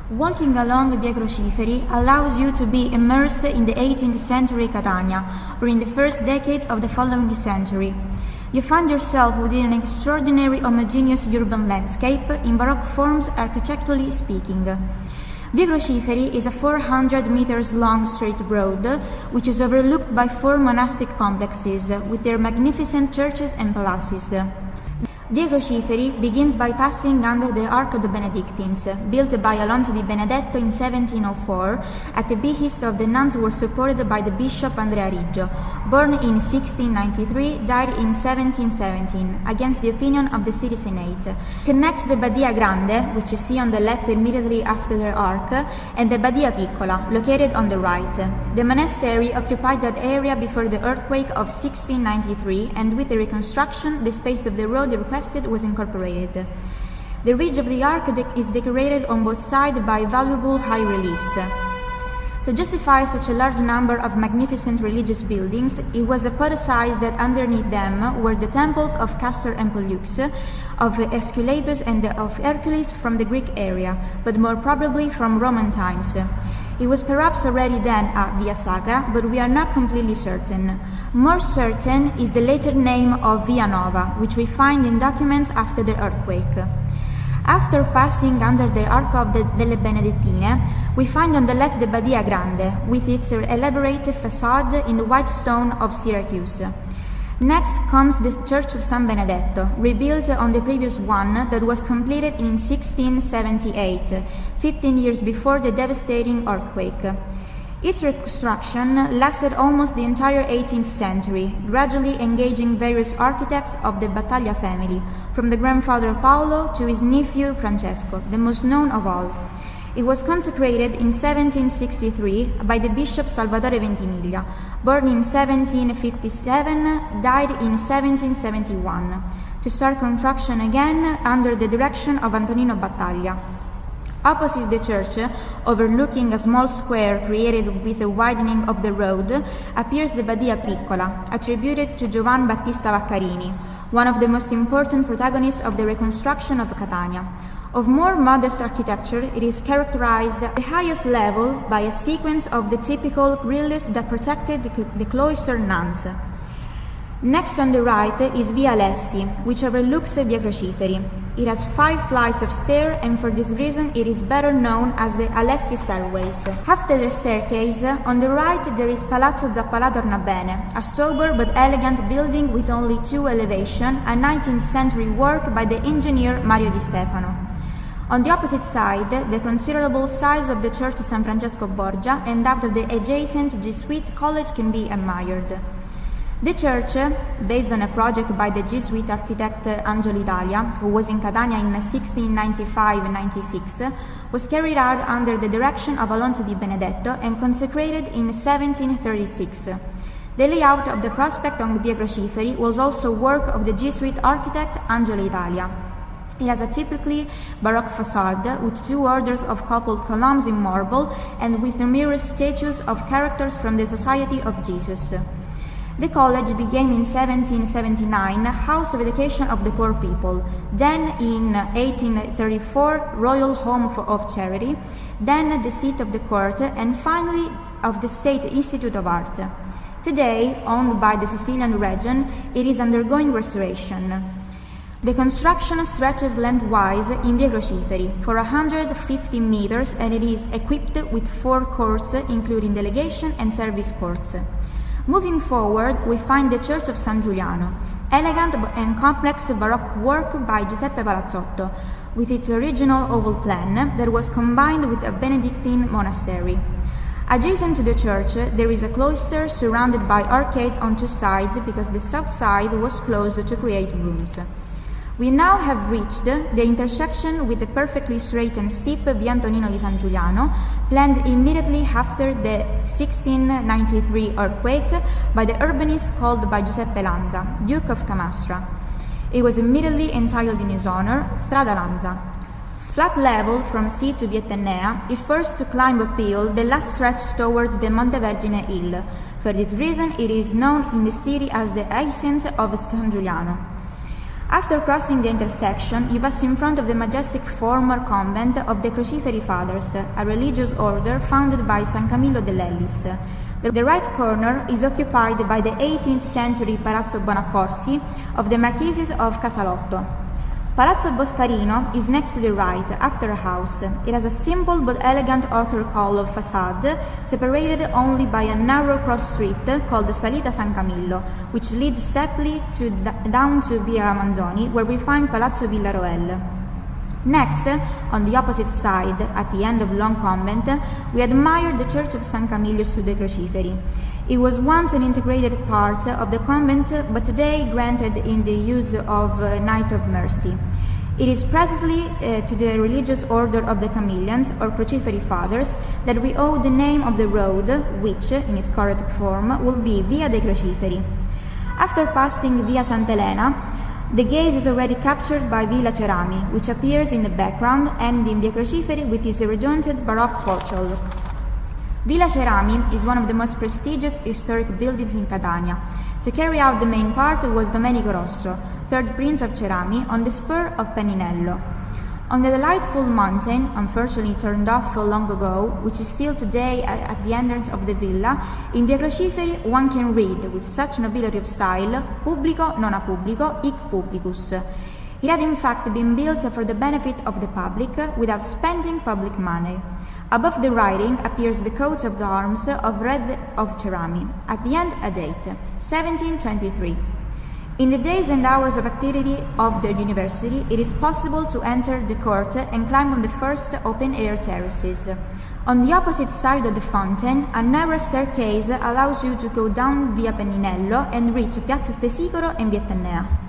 Walking along Via Crociferi allows you to be immersed in the 18th century Catania, or in the first decades of the following century. You find yourself within an extraordinary homogeneous urban landscape in Baroque forms architecturally speaking. Via Crociferi is a 400 meters long straight road which is overlooked by 4 monastic complexes with their magnificent churches and palaces. Via Crociferi begins by passing under the Arch of the Benedictines, built by Alonso di Benedetto in 1704 at the behest of the nuns who were supported by the Bishop Andrea Riggio, born in 1693, died in 1717, against the opinion of the city senate. Connects the Badia Grande, which you see on the left immediately after the arch, and the Badia Piccola, located on the right. The monastery occupied that area before the earthquake of 1693, and with the reconstruction, the space of the road requested was incorporated. The ridge of the arch is decorated on both sides by valuable high reliefs. To justify such a large number of magnificent religious buildings, it was hypothesized that underneath them were the temples of Castor and Pollux, of Aesculapius and of Hercules from the Greek area, but more probably from Roman times. It was perhaps already then a Via Sacra, but we are not completely certain. More certain is the later name of Via Nova, which we find in documents after the earthquake. After passing under the Arch of delle Benedettine, we find on the left the Badia Grande, with its elaborate facade in white stone of Syracuse. Next comes the Church of San Benedetto, rebuilt on the previous one that was completed in 1678, 15 years before the devastating earthquake. Its reconstruction lasted almost the entire 18th century, gradually engaging various architects of the Battaglia family, from the grandfather Paolo to his nephew Francesco, the most known of all. It was consecrated in 1763 by the Bishop Salvatore Ventimiglia, born in 1757, died in 1771, to start construction again under the direction of Antonino Battaglia. Opposite the church, overlooking a small square created with the widening of the road, appears the Badia Piccola, attributed to Giovan Battista Vaccarini, one of the most important protagonists of the reconstruction of Catania. Of more modest architecture, it is characterized at the highest level by a sequence of the typical grilles that protected the cloistered nuns. Next on the right is Via Alessi, which overlooks Via Crociferi. It has 5 flights of stairs, and for this reason it is better known as the Alessi Stairways. After the staircase, on the right there is Palazzo Zappalà Tornabene, a sober but elegant building with only 2 elevations, a 19th century work by the engineer Mario Di Stefano. On the opposite side, the considerable size of the Church of San Francesco Borgia and that of the adjacent Jesuit College can be admired. The church, based on a project by the Jesuit architect Angelo Italia, who was in Catania in 1695-96, was carried out under the direction of Alonso di Benedetto and consecrated in 1736. The layout of the prospect on Via Crociferi was also work of the Jesuit architect Angelo Italia. It has a typically Baroque facade with 2 orders of coupled columns in marble and with numerous statues of characters from the Society of Jesus. The college became in 1779 a house of education of the poor people, then in 1834 Royal Home of Charity, then the seat of the court, and finally of the State Institute of Art. Today, owned by the Sicilian region, it is undergoing restoration. The construction stretches lengthwise in Via Crociferi for 150 meters, and it is equipped with 4 courts, including delegation and service courts. Moving forward, we find the Church of San Giuliano, elegant and complex Baroque work by Giuseppe Palazzotto, with its original oval plan that was combined with a Benedictine monastery. Adjacent to the church, there is a cloister surrounded by arcades on 2 sides because the south side was closed to create rooms. We now have reached the intersection with the perfectly straight and steep Via Antonino di San Giuliano, planned immediately after the 1693 earthquake by the urbanist called by Giuseppe Lanza, Duke of Camastra. It was immediately entitled in his honor, Strada Lanza. Flat level from sea to Via Etnea, it first to climb uphill the last stretch towards the Monte Vergine Hill. For this reason, it is known in the city as the Ascent of San Giuliano. After crossing the intersection, you pass in front of the majestic former convent of the Crociferi Fathers, a religious order founded by San Camillo dell'Ellis. The right corner is occupied by the 18th century Palazzo Bonaccorsi of the Marquises of Casalotto. Palazzo Boscarino is next to the right, after a house. It has a simple but elegant ochre-colored facade, separated only by a narrow cross street called the Salita San Camillo, which leads steeply down to Via Manzoni, where we find Palazzo Villaroel. Next, on the opposite side, at the end of the long convent, we admire the Church of San Camillo su dei Crociferi. It was once an integrated part of the convent, but today granted in the use of Knights of Mercy. It is precisely to the religious order of the Camillians, or Crociferi Fathers, that we owe the name of the road, which, in its correct form, will be Via dei Crociferi. After passing Via Sant'Elena, the gaze is already captured by Villa Cerami, which appears in the background, ending Via Crociferi with its rejointed Baroque portal. Villa Cerami is one of the most prestigious historic buildings in Catania. To carry out the main part was Domenico Rosso, third Prince of Cerami, on the spur of Peninello. On the delightful mountain, unfortunately turned off long ago, which is still today at the entrance of the villa, in Via Crociferi one can read, with such nobility of style, Publico non a publico, hic publicus. It had in fact been built for the benefit of the public, without spending public money. Above the writing appears the coat of arms of Red of Cerami. At the end, a date, 1723. In the days and hours of activity of the university, it is possible to enter the court and climb on the first open-air terraces. On the opposite side of the fountain, a narrow staircase allows you to go down Via Peninello and reach Piazza Stesicoro and Via Tennea.